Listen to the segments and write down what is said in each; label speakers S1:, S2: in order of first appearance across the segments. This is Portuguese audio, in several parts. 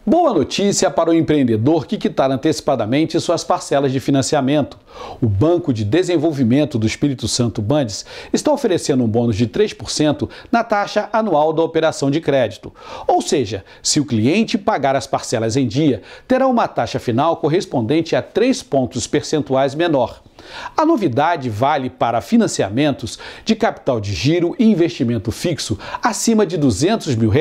S1: Boa notícia para o empreendedor que quitar antecipadamente suas parcelas de financiamento. O Banco de Desenvolvimento do Espírito Santo, Bandes, está oferecendo um bônus de 3% na taxa anual da operação de crédito. Ou seja, se o cliente pagar as parcelas em dia, terá uma taxa final correspondente a 3 pontos percentuais menor. A novidade vale para financiamentos de capital de giro e investimento fixo acima de R$200 mil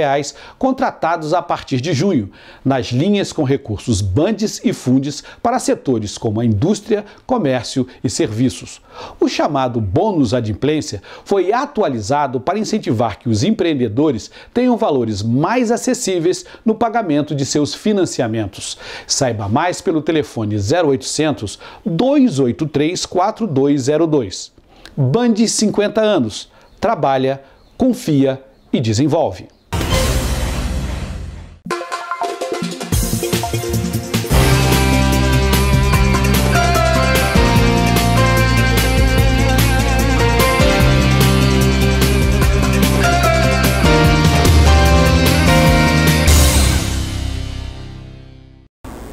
S1: contratados a partir de junho, nas linhas com recursos Bandes e Fundes para setores como a indústria, comércio e serviços. O chamado bônus adimplência foi atualizado para incentivar que os empreendedores tenham valores mais acessíveis no pagamento de seus financiamentos. Saiba mais pelo telefone 0800 283 4202. Bandes 50 anos. Trabalha, confia e desenvolve.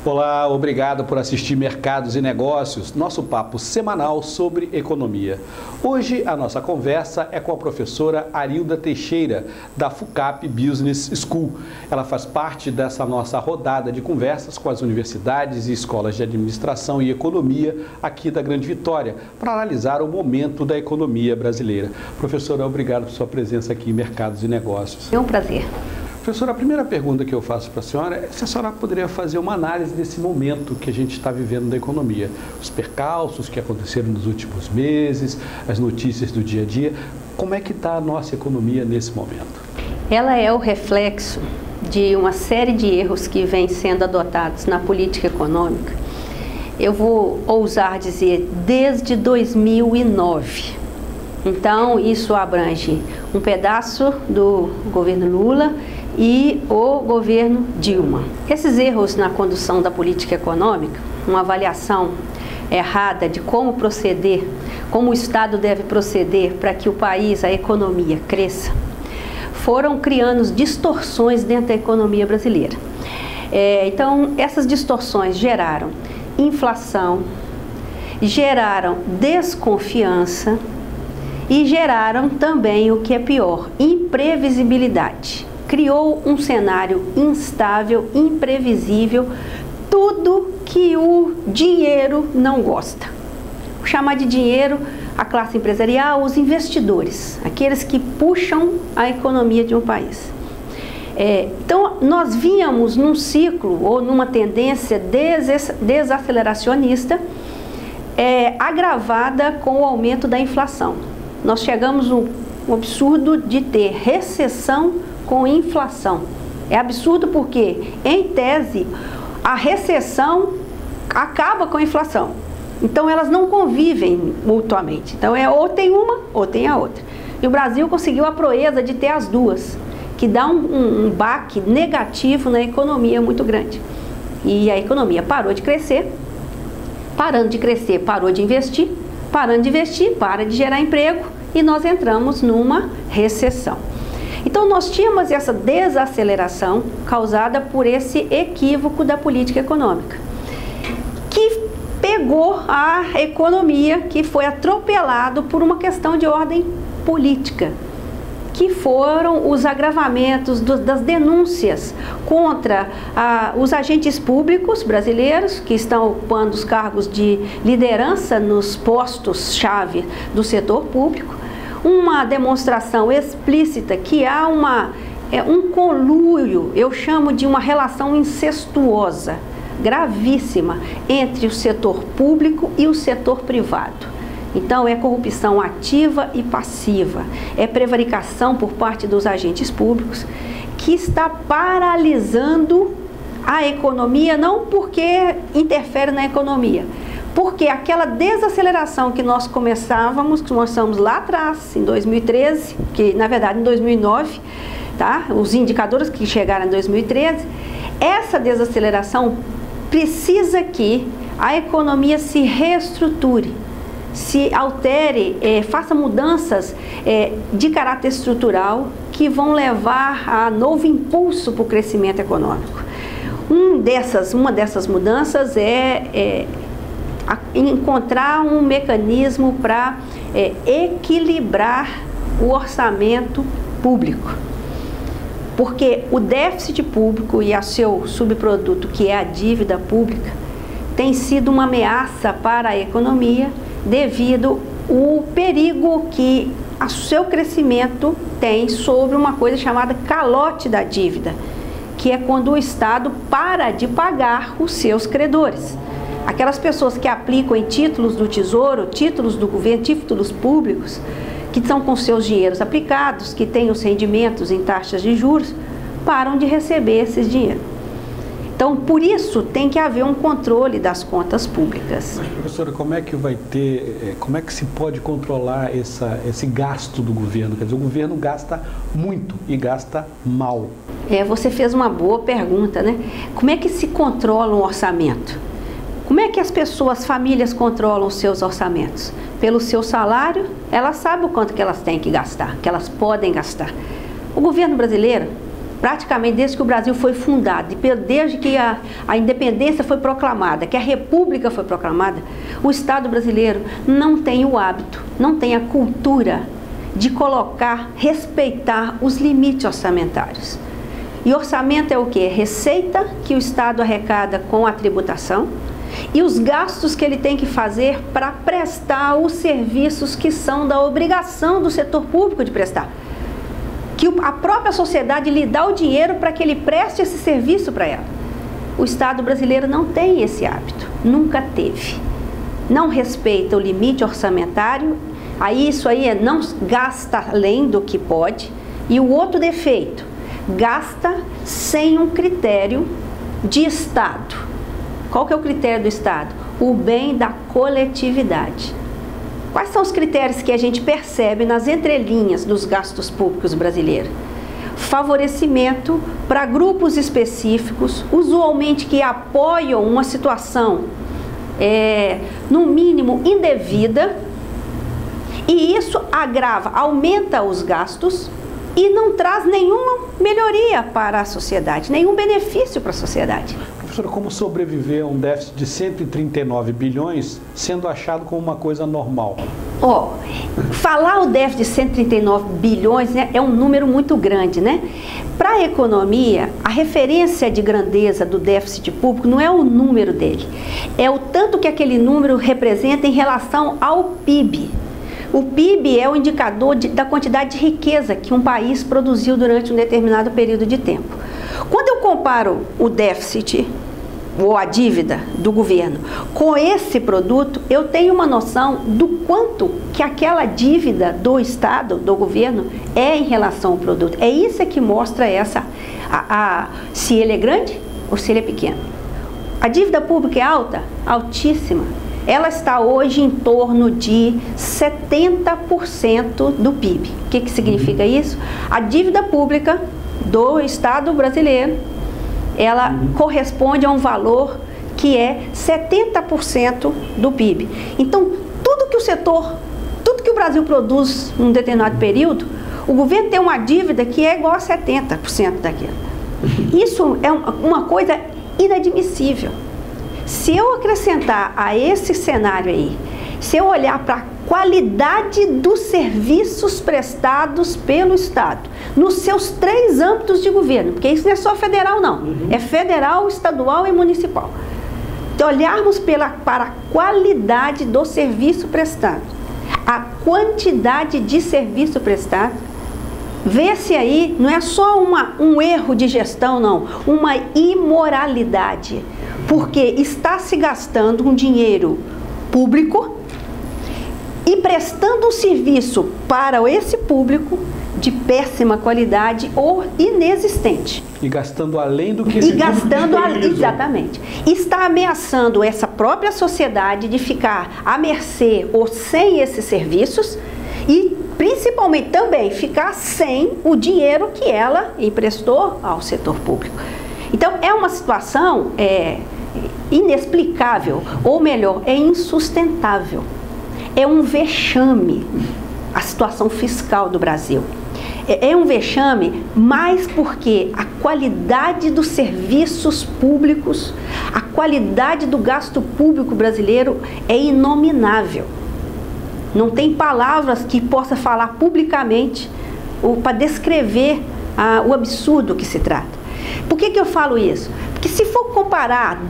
S1: Olá, obrigado por assistir Mercados e Negócios, nosso papo semanal sobre economia. Hoje a nossa conversa é com a professora Arilda Teixeira, da FUCAP Business School. Ela faz parte dessa nossa rodada de conversas com as universidades e escolas de administração e economia aqui da Grande Vitória, para analisar o momento da economia brasileira. Professora, obrigado por sua presença aqui em Mercados e Negócios.
S2: É um prazer.
S1: Professora, a primeira pergunta que eu faço para a senhora é se a senhora poderia fazer uma análise desse momento que a gente está vivendo da economia. Os percalços que aconteceram nos últimos meses, as notícias do dia a dia. Como é que está a nossa economia nesse momento?
S2: Ela é o reflexo de uma série de erros que vêm sendo adotados na política econômica. Eu vou ousar dizer desde 2009. Então, isso abrange um pedaço do governo Lula e o governo Dilma. Esses erros na condução da política econômica, uma avaliação errada de como proceder, como o Estado deve proceder para que o país, a economia, cresça, foram criando distorções dentro da economia brasileira. Então, essas distorções geraram inflação, geraram desconfiança e geraram também, o que é pior, imprevisibilidade. Criou um cenário instável, imprevisível, tudo que o dinheiro não gosta. Vou chamar de dinheiro a classe empresarial, os investidores, aqueles que puxam a economia de um país. Então, nós vínhamos num ciclo ou numa tendência desaceleracionista agravada com o aumento da inflação. Nós chegamos no absurdo de ter recessão com inflação. É absurdo porque, em tese, a recessão acaba com a inflação. Então, elas não convivem mutuamente. Então, ou tem uma ou tem a outra. E o Brasil conseguiu a proeza de ter as duas, que dá um baque negativo na economia muito grande. E a economia parou de crescer. Parando de crescer, parou de investir. Parando de investir, para de gerar emprego e nós entramos numa recessão. Então, nós tínhamos essa desaceleração causada por esse equívoco da política econômica, que pegou a economia, que foi atropelado por uma questão de ordem política, que foram os agravamentos das denúncias contra os agentes públicos brasileiros que estão ocupando os cargos de liderança nos postos-chave do setor público, uma demonstração explícita que há um conluio, eu chamo de uma relação incestuosa, gravíssima, entre o setor público e o setor privado. Então, é corrupção ativa e passiva, é prevaricação por parte dos agentes públicos que está paralisando a economia, não porque interfere na economia, porque aquela desaceleração que nós começamos lá atrás, em 2013, que na verdade em 2009, tá? Os indicadores que chegaram em 2013, essa desaceleração precisa que a economia se reestruture, se altere, faça mudanças de caráter estrutural que vão levar a novo impulso para o crescimento econômico. uma dessas mudanças é encontrar um mecanismo para equilibrar o orçamento público. Porque o déficit público e o seu subproduto, que é a dívida pública, tem sido uma ameaça para a economia devido ao perigo que o seu crescimento tem sobre uma coisa chamada calote da dívida, que é quando o Estado para de pagar os seus credores. Aquelas pessoas que aplicam em títulos do Tesouro, títulos do governo, títulos públicos, que são com seus dinheiros aplicados, que têm os rendimentos em taxas de juros, param de receber esses dinheiros. Então, por isso, tem que haver um controle das contas públicas.
S1: Mas, professora, como é que se pode controlar esse gasto do governo? Quer dizer, o governo gasta muito e gasta mal.
S2: Você fez uma boa pergunta, né? Como é que se controla um orçamento? Como é que as famílias controlam os seus orçamentos? Pelo seu salário, elas sabem o quanto que elas têm que gastar, que elas podem gastar. O governo brasileiro, praticamente desde que o Brasil foi fundado, desde que a independência foi proclamada, que a República foi proclamada, o Estado brasileiro não tem o hábito, não tem a cultura de respeitar os limites orçamentários. E orçamento é o quê? Receita que o Estado arrecada com a tributação e os gastos que ele tem que fazer para prestar os serviços que são da obrigação do setor público de prestar. Que a própria sociedade lhe dá o dinheiro para que ele preste esse serviço para ela. O Estado brasileiro não tem esse hábito, nunca teve. Não respeita o limite orçamentário, isso aí não gasta além do que pode. E o outro defeito, gasta sem um critério de Estado. Qual que é o critério do Estado? O bem da coletividade. Quais são os critérios que a gente percebe nas entrelinhas dos gastos públicos brasileiros? Favorecimento para grupos específicos, usualmente que apoiam uma situação, no mínimo, indevida, e isso aumenta os gastos e não traz nenhuma melhoria para a sociedade, nenhum benefício para a sociedade.
S1: Professora, como sobreviver a um déficit de 139 bilhões sendo achado como uma coisa normal?
S2: Falar o déficit de 139 bilhões, né, é um número muito grande, né? Para a economia, a referência de grandeza do déficit público não é o número dele, é o tanto que aquele número representa em relação ao PIB. O PIB é o indicador da quantidade de riqueza que um país produziu durante um determinado período de tempo. Quando eu comparo o déficit ou a dívida do governo com esse produto, eu tenho uma noção do quanto que aquela dívida do Estado, do governo, é em relação ao produto. É isso que mostra se ele é grande ou se ele é pequeno. A dívida pública é alta? Altíssima. Ela está hoje em torno de 70% do PIB. O que significa isso? A dívida pública do Estado brasileiro, ela corresponde a um valor que é 70% do PIB. Então, tudo que o Brasil produz num determinado período, o governo tem uma dívida que é igual a 70% daquilo. Isso é uma coisa inadmissível. Se eu acrescentar a esse cenário aí, se eu olhar para a qualidade dos serviços prestados pelo Estado, nos seus 3 âmbitos de governo, porque isso não é só federal não, é federal, estadual e municipal. Então, olharmos para a qualidade do serviço prestado, a quantidade de serviço prestado, vê-se aí, não é só um erro de gestão não, uma imoralidade, porque está se gastando um dinheiro público e prestando um serviço para esse público de péssima qualidade ou inexistente.
S1: E gastando além do que esse
S2: exatamente. Está ameaçando essa própria sociedade de ficar à mercê ou sem esses serviços e principalmente também ficar sem o dinheiro que ela emprestou ao setor público. Então é uma situação inexplicável, ou melhor, é insustentável. É um vexame a situação fiscal do Brasil. É um vexame, mas porque a qualidade dos serviços públicos, a qualidade do gasto público brasileiro é inominável. Não tem palavras que possa falar publicamente ou para descrever o absurdo que se trata. Por que eu falo isso? Porque se for comparar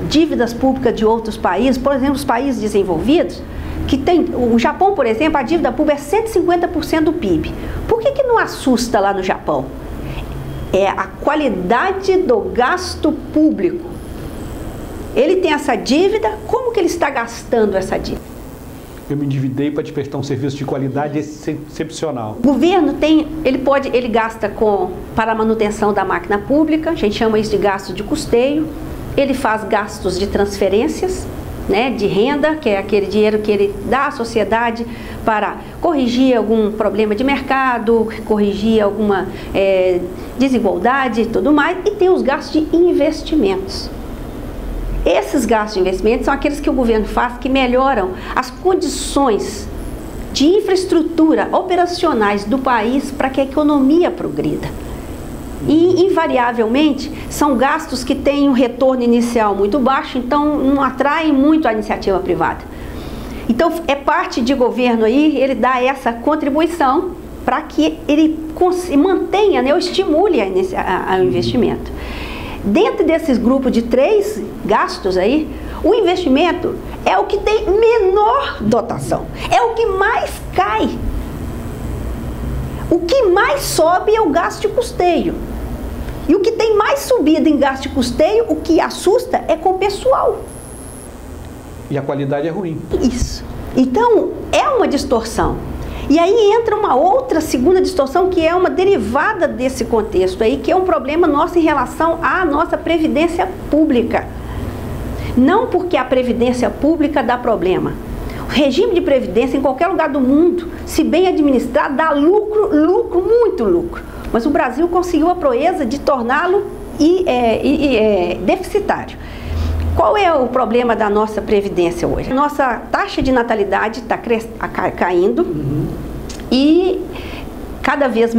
S2: dívidas públicas de outros países, por exemplo, os países desenvolvidos, que tem, o Japão, por exemplo, a dívida pública é 150% do PIB. Por que não assusta lá no Japão? É a qualidade do gasto público. Ele tem essa dívida, como que ele está gastando essa dívida?
S1: Eu me endividei para te prestar um serviço de qualidade excepcional.
S2: O governo tem, ele gasta para a manutenção da máquina pública, a gente chama isso de gasto de custeio. Ele faz gastos de transferências, né, de renda, que é aquele dinheiro que ele dá à sociedade para corrigir algum problema de mercado, corrigir alguma desigualdade e tudo mais, e tem os gastos de investimentos. Esses gastos de investimentos são aqueles que o governo faz que melhoram as condições de infraestrutura operacionais do país para que a economia progrida. E, invariavelmente, são gastos que têm um retorno inicial muito baixo, então não atraem muito a iniciativa privada. Então, é parte de governo aí, ele dá essa contribuição para que ele mantenha, né, ou estimule o investimento. Dentro desses grupos de 3 gastos aí, o investimento é o que tem menor dotação, é o que mais cai. O que mais sobe é o gasto de custeio. E o que tem mais subida em gasto de custeio, o que assusta é com o pessoal.
S1: E a qualidade é ruim.
S2: Isso. Então, é uma distorção. E aí entra uma outra segunda distorção, que é uma derivada desse contexto aí, que é um problema nosso em relação à nossa previdência pública. Não porque a previdência pública dá problema. O regime de previdência em qualquer lugar do mundo, se bem administrado, dá lucro, muito lucro. Mas o Brasil conseguiu a proeza de torná-lo deficitário. Qual é o problema da nossa previdência hoje? A nossa taxa de natalidade está caindo e cada vez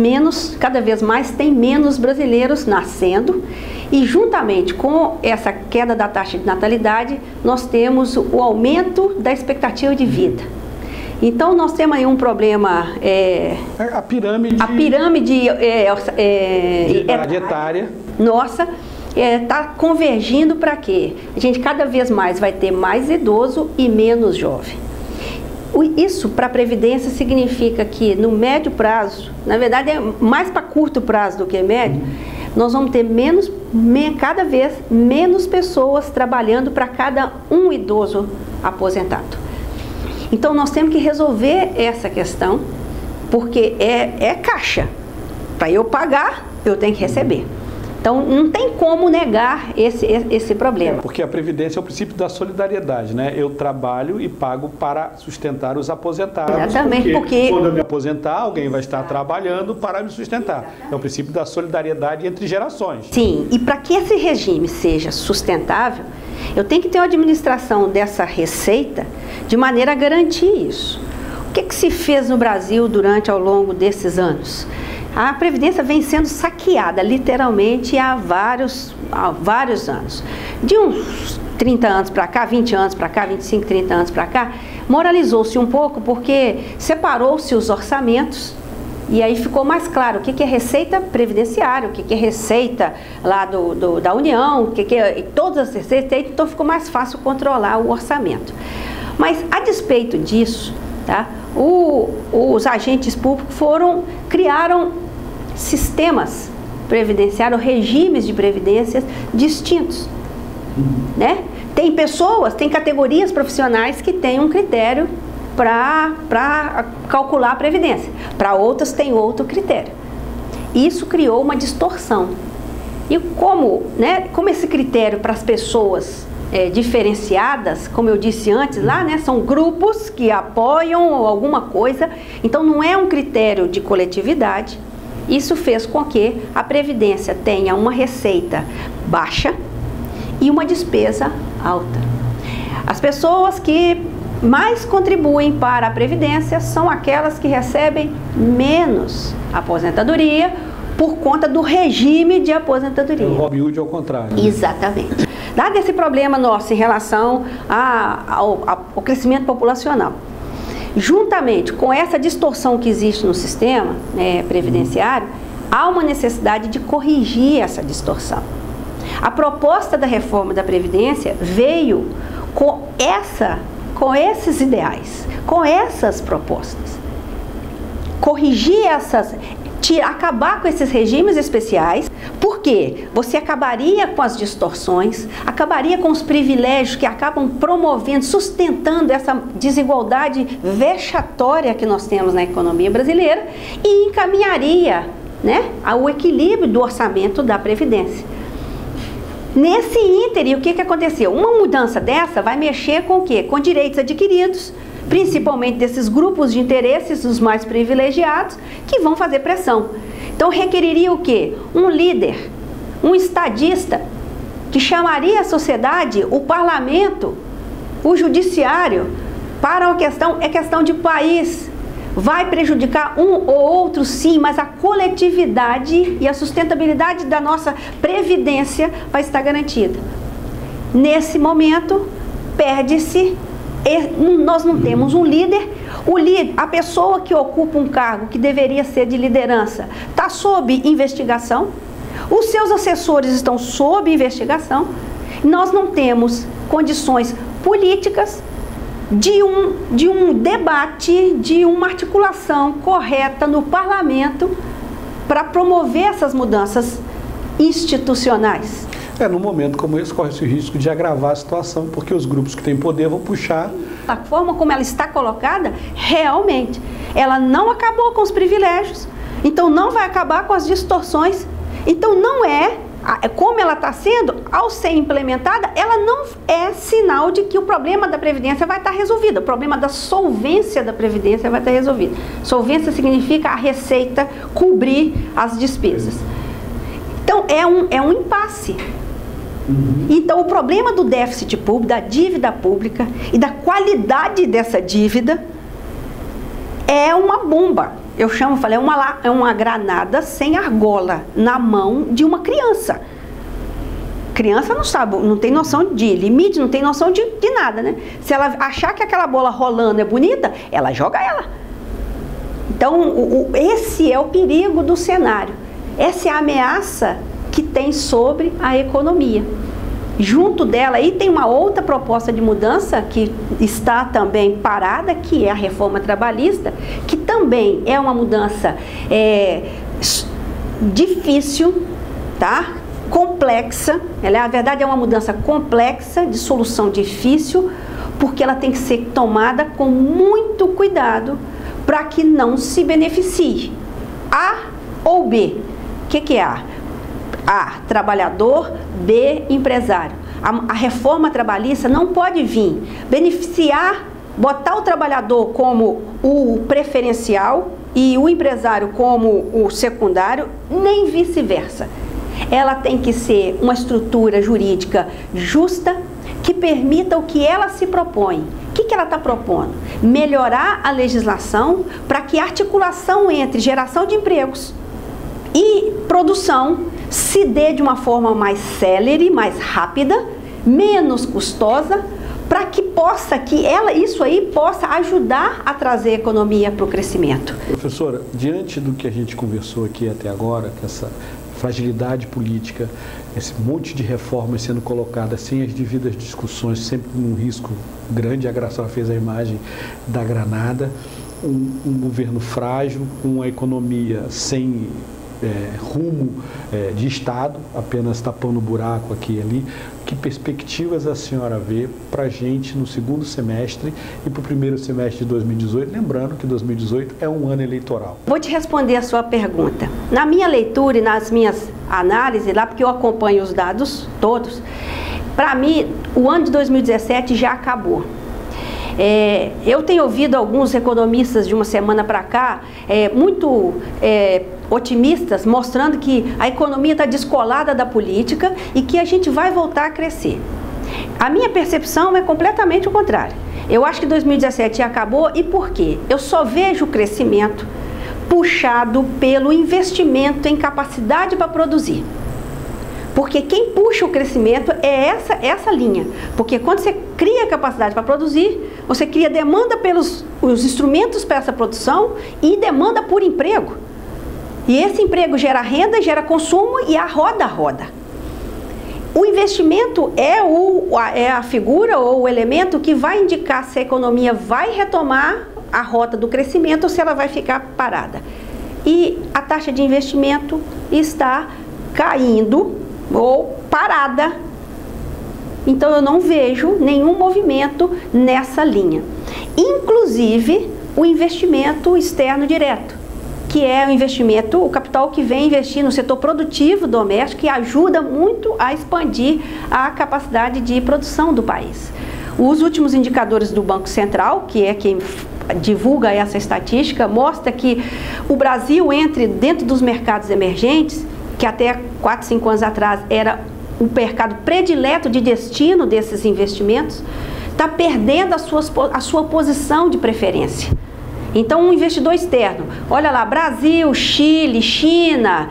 S2: mais tem menos brasileiros nascendo, e juntamente com essa queda da taxa de natalidade, nós temos o aumento da expectativa de vida. Então nós temos aí um problema,
S1: a pirâmide etária.
S2: Nossa, está convergindo para quê? A gente cada vez mais vai ter mais idoso e menos jovem. Isso para a Previdência significa que no médio prazo, na verdade é mais para curto prazo do que médio, nós vamos ter cada vez menos pessoas trabalhando para cada um idoso aposentado. Então nós temos que resolver essa questão, porque é caixa. Para eu pagar, eu tenho que receber. Então, não tem como negar esse problema.
S1: Porque a Previdência é o princípio da solidariedade, né? Eu trabalho e pago para sustentar os aposentados.
S2: Exatamente, porque
S1: quando eu me aposentar, alguém vai estar trabalhando para me sustentar. É o princípio da solidariedade entre gerações.
S2: Sim, e para que esse regime seja sustentável, eu tenho que ter uma administração dessa receita de maneira a garantir isso. O que se fez no Brasil ao longo desses anos? A Previdência vem sendo saqueada, literalmente, há vários anos. De uns 30 anos para cá, 20 anos para cá, 25, 30 anos para cá, moralizou-se um pouco porque separou-se os orçamentos e aí ficou mais claro o que é receita previdenciária, o que é receita lá da União, o que é todas as receitas, então ficou mais fácil controlar o orçamento. Mas, a despeito disso, tá, os agentes públicos criaram sistemas previdenciários, regimes de previdências distintos, né? Tem categorias profissionais que têm um critério para calcular a previdência, para outras tem outro critério. Isso criou uma distorção. E como esse critério para as pessoas diferenciadas, como eu disse antes lá, né, são grupos que apoiam alguma coisa, então não é um critério de coletividade. Isso fez com que a Previdência tenha uma receita baixa e uma despesa alta. As pessoas que mais contribuem para a Previdência são aquelas que recebem menos aposentadoria por conta do regime de aposentadoria.
S1: O Robin Hood ao contrário.
S2: Exatamente. Dado esse problema nosso em relação ao crescimento populacional, juntamente com essa distorção que existe no sistema previdenciário, há uma necessidade de corrigir essa distorção. A proposta da reforma da Previdência veio com esses ideais, com essas propostas. Corrigir acabar com esses regimes especiais, porque você acabaria com as distorções, acabaria com os privilégios que acabam promovendo, sustentando essa desigualdade vexatória que nós temos na economia brasileira e encaminharia, ao equilíbrio do orçamento da Previdência. Nesse ínterim, o que aconteceu? Uma mudança dessa vai mexer com o quê? Com direitos adquiridos, principalmente desses grupos de interesses, os mais privilegiados, que vão fazer pressão. Então requeriria o quê? Um líder, um estadista, que chamaria a sociedade, o parlamento, o judiciário, para uma questão de país. Vai prejudicar um ou outro, sim, mas a coletividade e a sustentabilidade da nossa previdência vai estar garantida. Nesse momento, perde-se. Nós não temos um líder. A pessoa que ocupa um cargo que deveria ser de liderança está sob investigação. Os seus assessores estão sob investigação. Nós não temos condições políticas de um debate, de uma articulação correta no parlamento para promover essas mudanças institucionais.
S1: Num momento como esse, corre-se o risco de agravar a situação, porque os grupos que têm poder vão puxar.
S2: A forma como ela está colocada, realmente, ela não acabou com os privilégios, então não vai acabar com as distorções, então não é, como ela está sendo, ao ser implementada, ela não é sinal de que o problema da Previdência vai estar resolvido, o problema da solvência da Previdência vai estar resolvido. Solvência significa a receita cobrir as despesas. Então, é um impasse. Então, o problema do déficit público, da dívida pública e da qualidade dessa dívida é uma bomba. Eu falei, é uma granada sem argola na mão de uma criança. Criança não sabe, não tem noção de limite, não tem noção de nada, né? Se ela achar que aquela bola rolando é bonita, ela joga ela. Então, esse é o perigo do cenário. Essa é a ameaça que tem sobre a economia. Junto dela, aí tem uma outra proposta de mudança que está também parada, que é a reforma trabalhista, que também é uma mudança difícil, tá? Complexa. Na verdade, é uma mudança complexa, de solução difícil, porque ela tem que ser tomada com muito cuidado para que não se beneficie A ou B. O que é A? A, trabalhador, B, empresário. A reforma trabalhista não pode vir beneficiar, botar o trabalhador como o preferencial e o empresário como o secundário, nem vice-versa. Ela tem que ser uma estrutura jurídica justa, que permita o que ela se propõe. O que ela está propondo? Melhorar a legislação para que a articulação entre geração de empregos e produção se dê de uma forma mais célere, mais rápida, menos custosa, para que isso aí possa ajudar a trazer economia para o crescimento.
S1: Professora, diante do que a gente conversou aqui até agora, com essa fragilidade política, esse monte de reformas sendo colocadas sem as devidas discussões, sempre com um risco grande, a Graçola fez a imagem da granada, um governo frágil, com a economia sem rumo de Estado, apenas tapando o buraco aqui e ali. Que perspectivas a senhora vê para a gente no segundo semestre e para o primeiro semestre de 2018? Lembrando que 2018 é um ano eleitoral.
S2: Vou te responder a sua pergunta. Na minha leitura e nas minhas análises, lá porque eu acompanho os dados todos, para mim o ano de 2017 já acabou. Eu tenho ouvido alguns economistas de uma semana para cá muito otimistas, mostrando que a economia está descolada da política e que a gente vai voltar a crescer. A minha percepção é completamente o contrário. Eu acho que 2017 acabou, e por quê? Eu só vejo o crescimento puxado pelo investimento em capacidade para produzir. Porque quem puxa o crescimento é essa linha. Porque quando você cria capacidade para produzir, você cria demanda pelos os instrumentos para essa produção e demanda por emprego. E esse emprego gera renda, gera consumo e a roda roda. O investimento é a figura ou o elemento que vai indicar se a economia vai retomar a rota do crescimento ou se ela vai ficar parada. E a taxa de investimento está caindo ou parada. Então eu não vejo nenhum movimento nessa linha. Inclusive o investimento externo direto, que é o investimento, o capital que vem investir no setor produtivo doméstico, que ajuda muito a expandir a capacidade de produção do país. Os últimos indicadores do Banco Central, que é quem divulga essa estatística, mostra que o Brasil entra dentro dos mercados emergentes, que até 4, 5 anos atrás era o mercado predileto de destino desses investimentos, está perdendo a sua posição de preferência. Então, um investidor externo, olha lá, Brasil, Chile, China,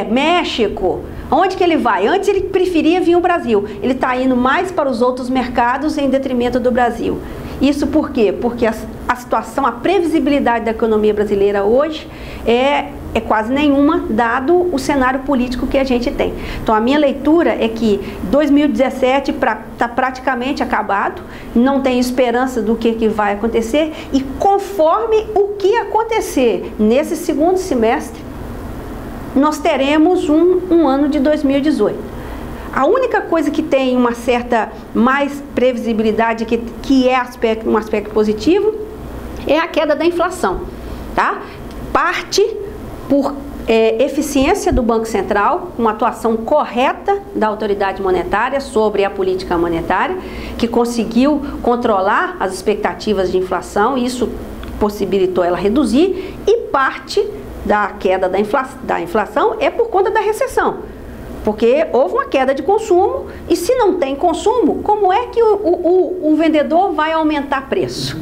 S2: México, onde que ele vai? Antes ele preferia vir ao Brasil, ele está indo mais para os outros mercados em detrimento do Brasil. Isso por quê? Porque a situação, a previsibilidade da economia brasileira hoje é quase nenhuma, dado o cenário político que a gente tem. Então, a minha leitura é que 2017 está praticamente acabado, não tem esperança do que vai acontecer, e conforme o que acontecer nesse segundo semestre, nós teremos um ano de 2018. A única coisa que tem uma certa mais previsibilidade, que é um aspecto positivo, é a queda da inflação, tá? Parte por eficiência do Banco Central, uma atuação correta da autoridade monetária sobre a política monetária, que conseguiu controlar as expectativas de inflação, e isso possibilitou ela reduzir, e parte da queda da inflação é por conta da recessão. Porque houve uma queda de consumo, e se não tem consumo, como é que o vendedor vai aumentar preço?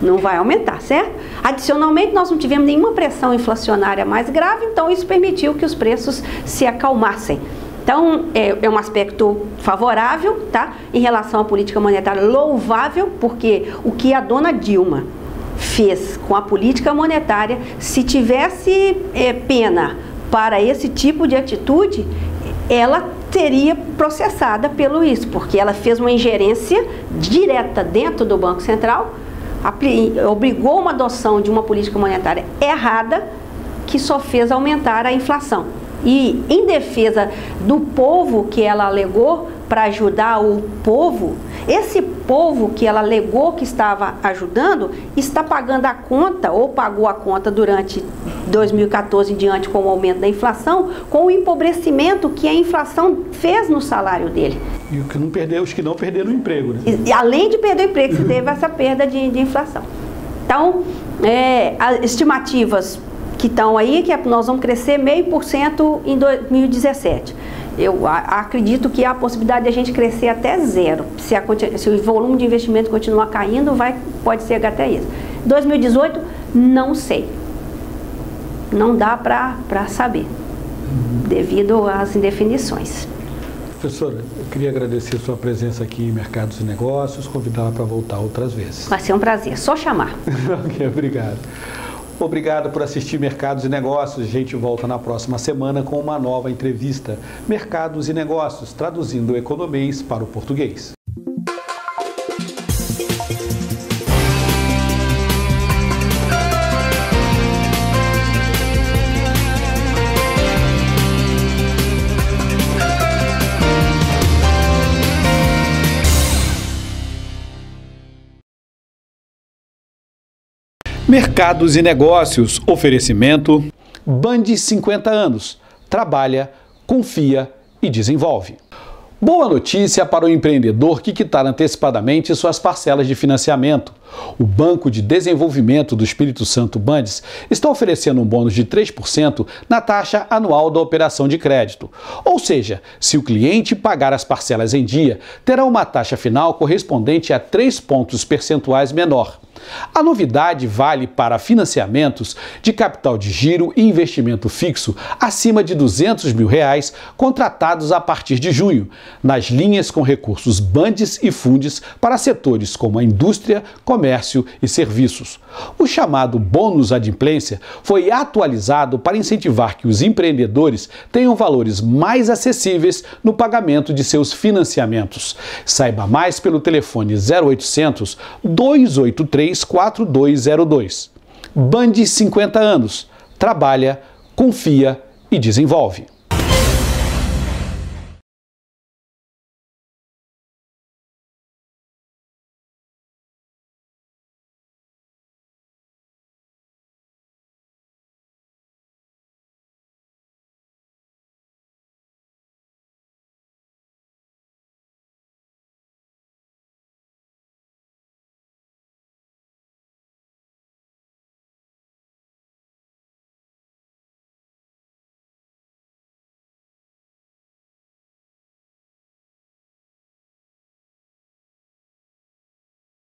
S2: Não vai aumentar, certo? Adicionalmente, nós não tivemos nenhuma pressão inflacionária mais grave, então isso permitiu que os preços se acalmassem. Então, é um aspecto favorável, tá? Em relação à política monetária, louvável, porque o que a dona Dilma fez com a política monetária, se tivesse pena para esse tipo de atitude, ela seria processada pelo isso, porque ela fez uma ingerência direta dentro do Banco Central, obrigou uma adoção de uma política monetária errada, que só fez aumentar a inflação. E em defesa do povo que ela alegou para ajudar o povo, esse povo que ela alegou que estava ajudando, está pagando a conta, ou pagou a conta durante 2014 em diante com o aumento da inflação, com o empobrecimento que a inflação fez no salário dele.
S1: E os que não perderam o emprego, né?
S2: E além de perder o emprego, você teve essa perda de inflação. Então, as estimativas que estão aí, que nós vamos crescer 0,5% em 2017. Eu acredito que há a possibilidade de a gente crescer até zero. Se o volume de investimento continuar caindo, pode ser até isso. 2018, não sei. Não dá para saber, devido às indefinições.
S1: Professora, eu queria agradecer a sua presença aqui em Mercados e Negócios, convidá-la para voltar outras vezes.
S2: Vai ser um prazer, só chamar.
S1: Ok, obrigado. Obrigado por assistir Mercados e Negócios. A gente volta na próxima semana com uma nova entrevista. Mercados e Negócios, traduzindo o economês para o português. Mercados e Negócios, oferecimento Band 50 anos, trabalha, confia e desenvolve. Boa notícia para o empreendedor que quitar antecipadamente suas parcelas de financiamento. O Banco de Desenvolvimento do Espírito Santo Bandes está oferecendo um bônus de 3% na taxa anual da operação de crédito. Ou seja, se o cliente pagar as parcelas em dia, terá uma taxa final correspondente a 3 pontos percentuais menor. A novidade vale para financiamentos de capital de giro e investimento fixo acima de R$200 mil contratados a partir de junho, nas linhas com recursos Bandes e Fundes para setores como a indústria, comércio e serviços. O chamado bônus adimplência foi atualizado para incentivar que os empreendedores tenham valores mais acessíveis no pagamento de seus financiamentos. Saiba mais pelo telefone 0800 283 4202. Bandes 50 anos. Trabalha, confia e desenvolve.